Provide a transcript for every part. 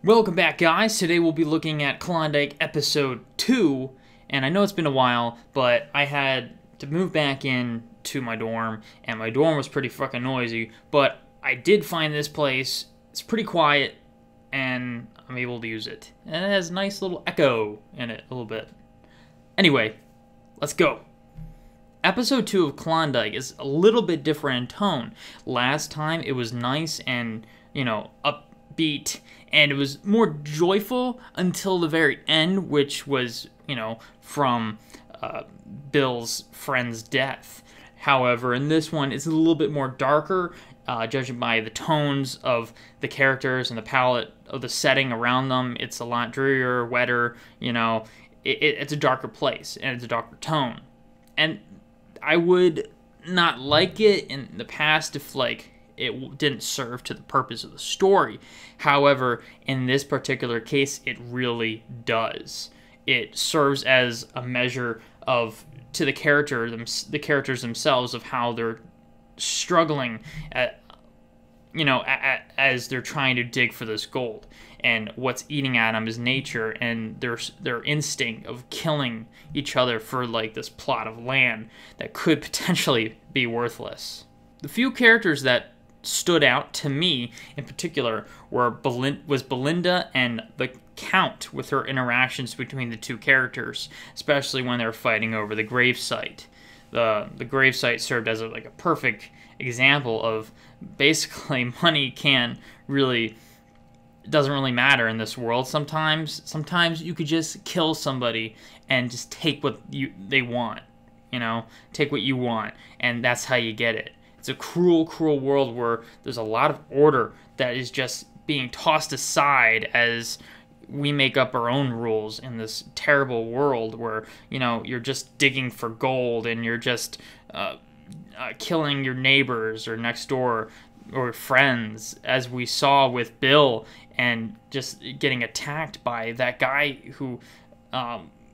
Welcome back, guys. Today we'll be looking at Klondike Episode 2, and I know it's been a while, but I had to move back in to my dorm, and my dorm was pretty fucking noisy, but I did find this place. It's pretty quiet, and I'm able to use it. And it has a nice little echo in it a little bit. Anyway, let's go. Episode 2 of Klondike is a little bit different in tone. Last time it was nice and, upbeat, and it was more joyful until the very end, which was, from Bill's friend's death. However, in this one, it's a little bit more darker, judging by the tones of the characters and the palette of the setting around them. It's a lot drearier, wetter, it's a darker place, and it's a darker tone. And I would not like it in the past if, it didn't serve to the purpose of the story. However, in this particular case, it really does. It serves as a measure to the characters themselves of how they're struggling as they're trying to dig for this gold. And what's eating at them is nature and their instinct of killing each other for this plot of land that could potentially be worthless. The few characters that stood out to me in particular was Belinda and the Count, with her interactions between the two characters, especially when they're fighting over the gravesite. The gravesite served as a perfect example of basically money doesn't really matter in this world. Sometimes you could just kill somebody and just take what they want, take what you want, and that's how you get it. It's a cruel, cruel world where there's a lot of order that is just being tossed aside as we make up our own rules in this terrible world where, you're just digging for gold and you're just killing your neighbors or next door or friends, as we saw with Bill, and just getting attacked by that guy who,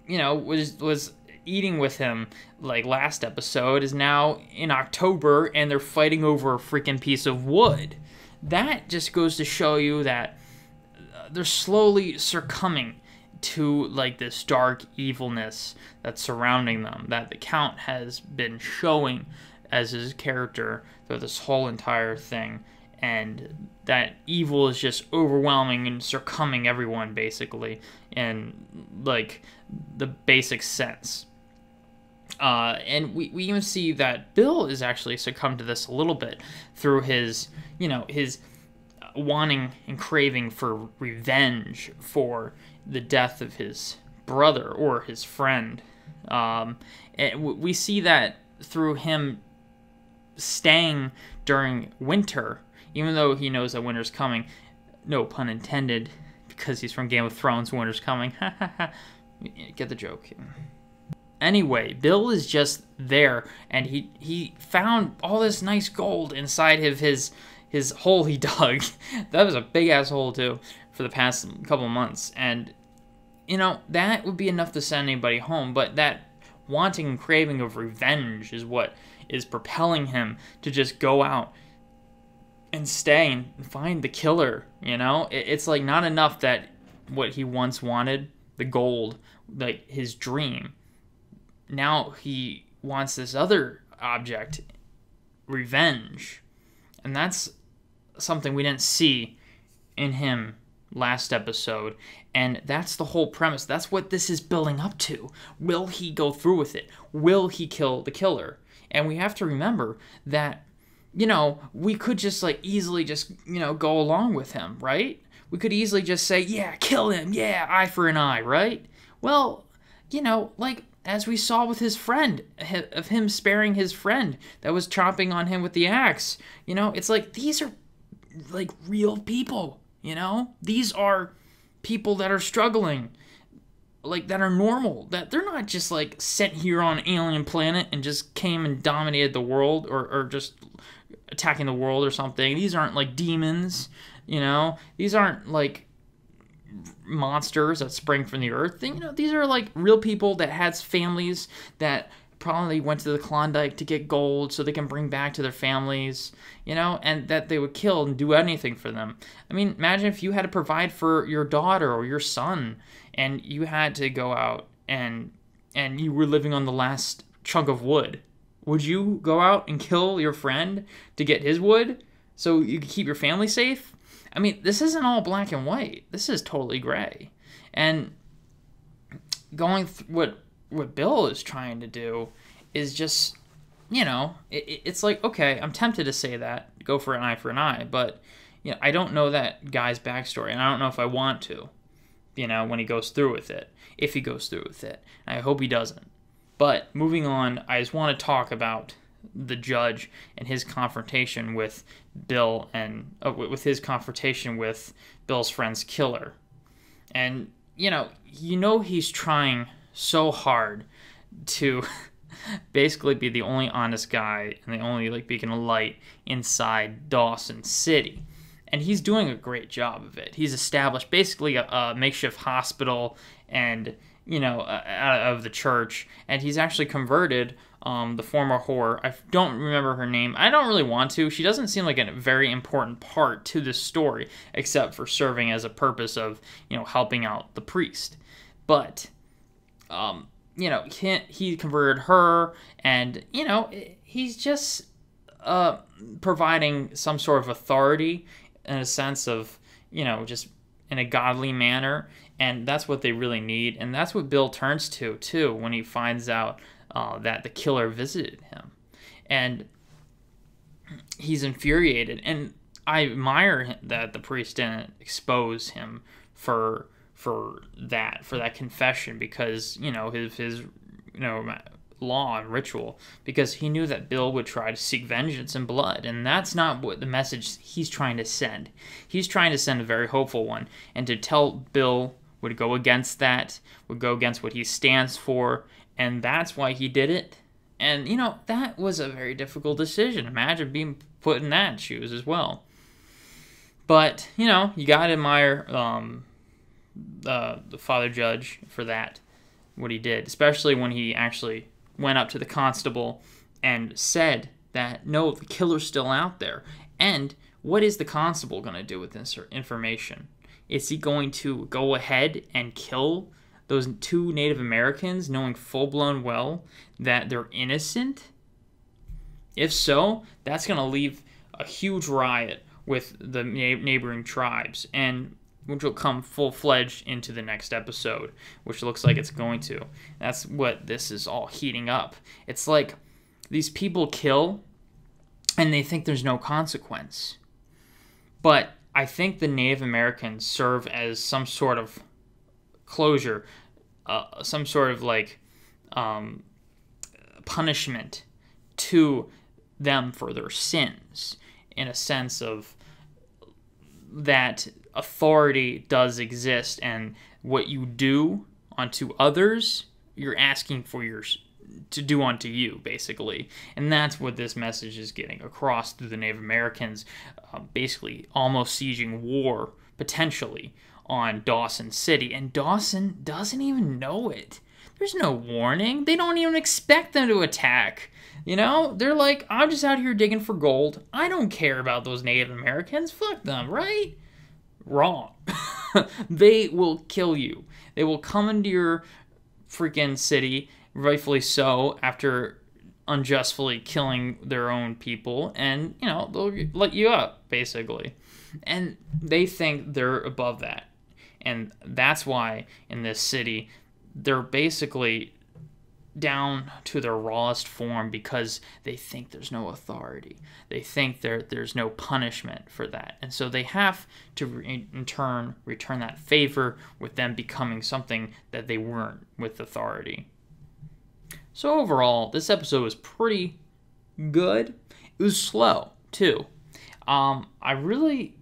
was eating with him last episode, is now in October and they're fighting over a freaking piece of wood. That just goes to show you that they're slowly succumbing to this dark evilness that's surrounding them, that the Count has been showing as his character through this whole entire thing, and that evil is just overwhelming and succumbing everyone basically in the basic sense. And we even see that Bill is actually succumbed to this a little bit through his wanting and craving for revenge for the death of his brother or his friend. And we see that through him staying during winter, even though he knows that winter's coming. No pun intended, because he's from Game of Thrones, winter's coming. Get the joke. Anyway, Bill is just there, and he found all this nice gold inside of his hole he dug. That was a big-ass hole, too, for the past couple of months. And, that would be enough to send anybody home, but that wanting and craving of revenge is what is propelling him to just go out and stay and find the killer, It's not enough that what he once wanted, the gold, his dream. Now he wants this other object, revenge. And that's something we didn't see in him last episode. And that's the whole premise. That's what this is building up to. Will he go through with it? Will he kill the killer? And we have to remember that, we could just easily just, go along with him, right? We could easily just say, yeah, kill him. Yeah, eye for an eye, right? Well, as we saw with his friend, of him sparing his friend that was chomping on him with the axe. It's these are real people, These are people that are struggling, that are normal, that they're not just sent here on an alien planet and just came and dominated the world or just attacking the world or something. These aren't demons, These aren't monsters that spring from the earth. These are real people that has families that probably went to the Klondike to get gold so they can bring back to their families, and that they would kill and do anything for them. I mean, imagine if you had to provide for your daughter or your son, and you had to go out and you were living on the last chunk of wood. Would you go out and kill your friend to get his wood so you could keep your family safe? I mean, this isn't all black and white. This is totally gray. And going what Bill is trying to do is just, it's like, okay, I'm tempted to say that, go for an eye, but, I don't know that guy's backstory, and I don't know if I want to, when he goes through with it, if he goes through with it. I hope he doesn't. But moving on, I just want to talk about the judge and his confrontation with Bill and with his confrontation with Bill's friend's killer. And, he's trying so hard to basically be the only honest guy and the only beacon of light inside Dawson City. And he's doing a great job of it. He's established basically a makeshift hospital and out of the church, and he's actually converted the former whore. I don't remember her name. I don't really want to. She doesn't seem like a very important part to this story, except for serving as a purpose of, helping out the priest. But, he converted her, and, he's just providing some sort of authority in a sense of, just in a godly manner. And that's what they really need. And that's what Bill turns to, too, when he finds out that the killer visited him. And he's infuriated. And I admire that the priest didn't expose him for that confession, because, his law and ritual, because he knew that Bill would try to seek vengeance in blood, and that's not what the message he's trying to send. He's trying to send a very hopeful one, and to tell Bill would go against that, would go against what he stands for, and that's why he did it. And, that was a very difficult decision. Imagine being put in that shoes as well. But, you gotta admire the Father Judge for that, what he did, especially when he actually went up to the constable and said that, no, the killer's still out there. And what is the constable going to do with this information? Is he going to go ahead and kill those 2 Native Americans, knowing full-blown well that they're innocent? If so, that's going to leave a huge riot with the neighboring tribes, and which will come full-fledged into the next episode, which looks like it's going to. That's what this is all heating up. It's like these people kill, and they think there's no consequence. But I think the Native Americans serve as some sort of closure, some sort of punishment to them for their sins, in a sense of that authority does exist, and what you do unto others, you're asking for to do unto you, basically. And that's what this message is getting across through the Native Americans, basically almost sieging war, potentially, on Dawson City. And Dawson doesn't even know it. There's no warning. They don't even expect them to attack. They're like, I'm just out here digging for gold. I don't care about those Native Americans. Fuck them, right? Wrong. They will kill you. They will come into your freaking city, rightfully so, after unjustly killing their own people, and, they'll let you up, basically. And they think they're above that. And that's why in this city, they're basically down to their rawest form, because they think there's no authority. They think there's no punishment for that. And so they have to, in turn, return that favor with them becoming something that they weren't with authority. So overall, this episode was pretty good. It was slow, too. I really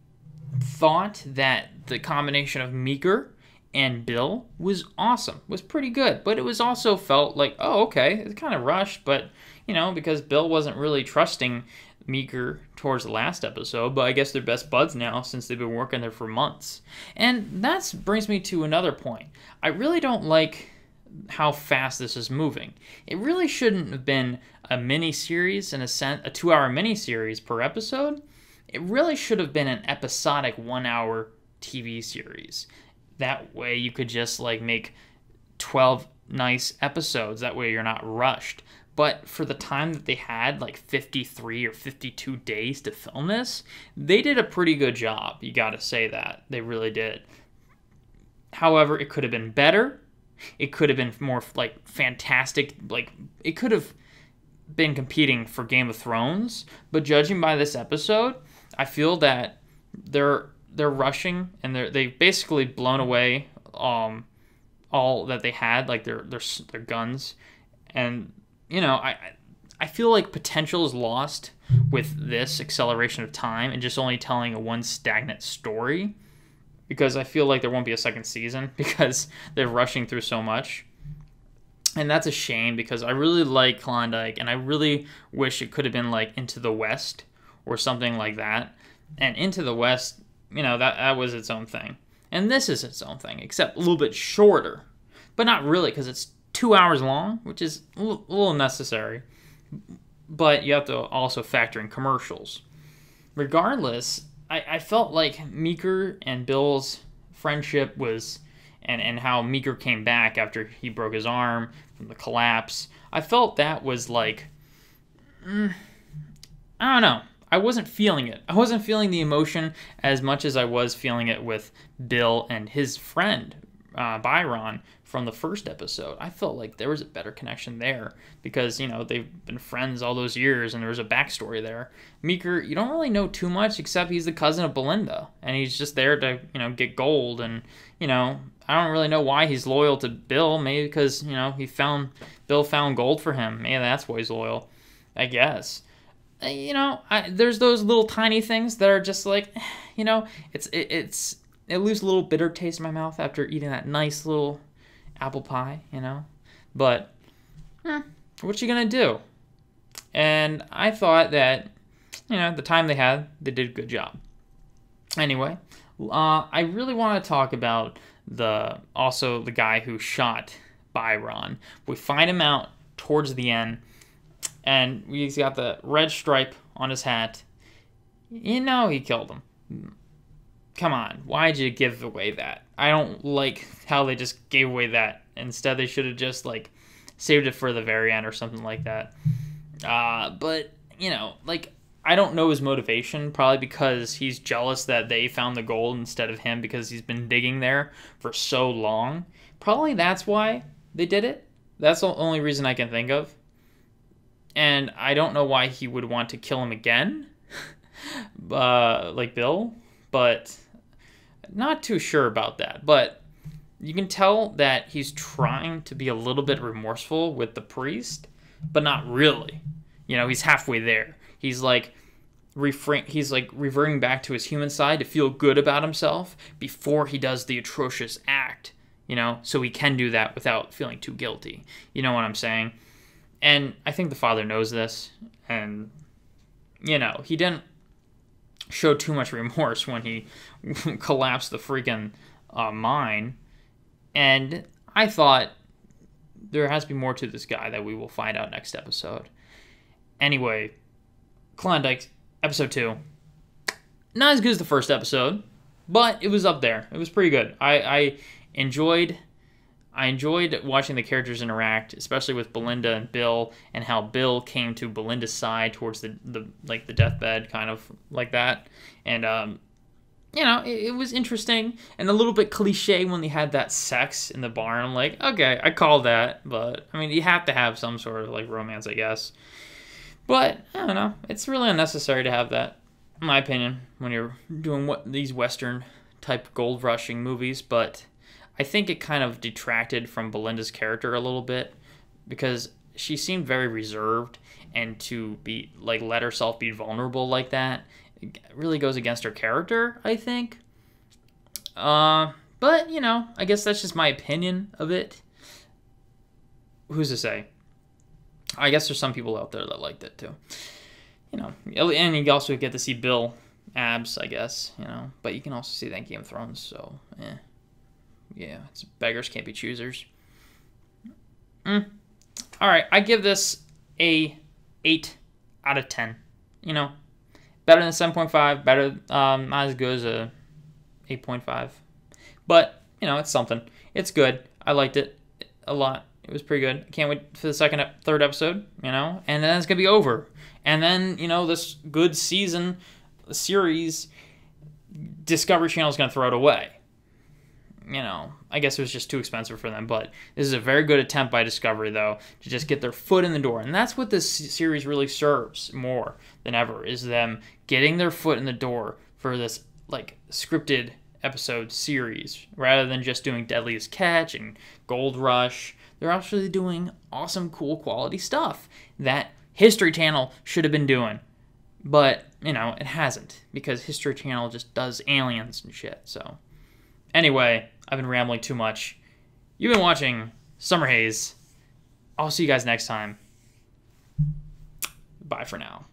thought that the combination of Meeker and Bill was awesome, was pretty good, but it was also felt like, oh, okay, it's kind of rushed, but, because Bill wasn't really trusting Meeker towards the last episode, but I guess they're best buds now since they've been working there for months. And that brings me to another point. I really don't like how fast this is moving. It really shouldn't have been a mini-series, in a sense, a 2-hour mini-series per episode. It really should have been an episodic 1-hour TV series. That way you could just like make 12 nice episodes. That way you're not rushed. But for the time that they had, like 53 or 52 days to film this, they did a pretty good job. You got to say that. They really did. However, it could have been better. It could have been more like fantastic. Like it could have been competing for Game of Thrones. But judging by this episode, I feel that they're rushing and they've basically blown away all that they had, like their guns. And you know, I feel like potential is lost with this acceleration of time and just only telling a one stagnant story, because I feel like there won't be a second season because they're rushing through so much. And that's a shame, because I really like Klondike and I really wish it could have been like Into the West or something like that. And Into the West, you know, that was its own thing. And this is its own thing, except a little bit shorter. But not really, because it's 2 hours long, which is a little unnecessary. But you have to also factor in commercials. Regardless, I felt like Meeker and Bill's friendship was, and how Meeker came back after he broke his arm from the collapse. I felt that was like, I don't know. I wasn't feeling it. I wasn't feeling the emotion as much as I was feeling it with Bill and his friend, Byron, from the first episode. I felt like there was a better connection there because, you know, they've been friends all those years and there was a backstory there. Meeker, you don't really know too much except he's the cousin of Belinda and he's just there to, you know, get gold. And, you know, I don't really know why he's loyal to Bill. Maybe because, you know, Bill found gold for him. Maybe that's why he's loyal, I guess. You know, there's those little tiny things that are just like, you know, it leaves a little bitter taste in my mouth after eating that nice little apple pie, you know. But what you gonna do? And I thought that, you know, the time they had, they did a good job. Anyway, I really want to talk about the guy who shot Byron. We find him out towards the end. And he's got the red stripe on his hat. You know he killed him. Come on, why'd you give away that? I don't like how they just gave away that. Instead, they should have just, like, saved it for the very end or something like that. But, you know, like, I don't know his motivation. Probably because he's jealous that they found the gold instead of him because he's been digging there for so long. Probably that's why they did it. That's the only reason I can think of. And I don't know why he would want to kill him again, like Bill, but not too sure about that. But you can tell that he's trying to be a little bit remorseful with the priest, but not really. You know, he's halfway there. He's like reverting back to his human side to feel good about himself before he does the atrocious act, you know, so he can do that without feeling too guilty. You know what I'm saying? And I think the father knows this, and, you know, he didn't show too much remorse when he collapsed the freaking mine. And I thought there has to be more to this guy that we will find out next episode. Anyway, Klondike, episode 2. Not as good as the first episode, but it was up there. It was pretty good. I enjoyed watching the characters interact, especially with Belinda and Bill, and how Bill came to Belinda's side towards the deathbed, kind of like that. And you know, it was interesting and a little bit cliche when they had that sex in the barn. I'm like, okay, I call that, but I mean, you have to have some sort of like romance, I guess. But I don't know, it's really unnecessary to have that, in my opinion, when you're doing these Western type gold rushing movies. But I think it kind of detracted from Belinda's character a little bit because she seemed very reserved, and to be like let herself be vulnerable like that, it really goes against her character, I think. But you know, I guess that's just my opinion of it. Who's to say? I guess there's some people out there that liked it too. You know, and you also get to see Bill abs, I guess. You know, but you can also see that in Game of Thrones. So, yeah, it's beggars can't be choosers. All right, I give this a 8 out of 10. You know, better than 7.5, better, not as good as a 8.5. But, you know, it's something. It's good. I liked it a lot. It was pretty good. I can't wait for the third episode, you know, and then it's going to be over. And then, you know, this good series, Discovery Channel is going to throw it away. You know, I guess it was just too expensive for them, but this is a very good attempt by Discovery, though, to just get their foot in the door. And that's what this series really serves more than ever, is them getting their foot in the door for this, like, scripted episode series, rather than just doing Deadliest Catch and Gold Rush. They're actually doing awesome, cool, quality stuff that History Channel should have been doing. But, you know, it hasn't, because History Channel just does aliens and shit, so... Anyway, I've been rambling too much. You've been watching Summer Haze. I'll see you guys next time. Bye for now.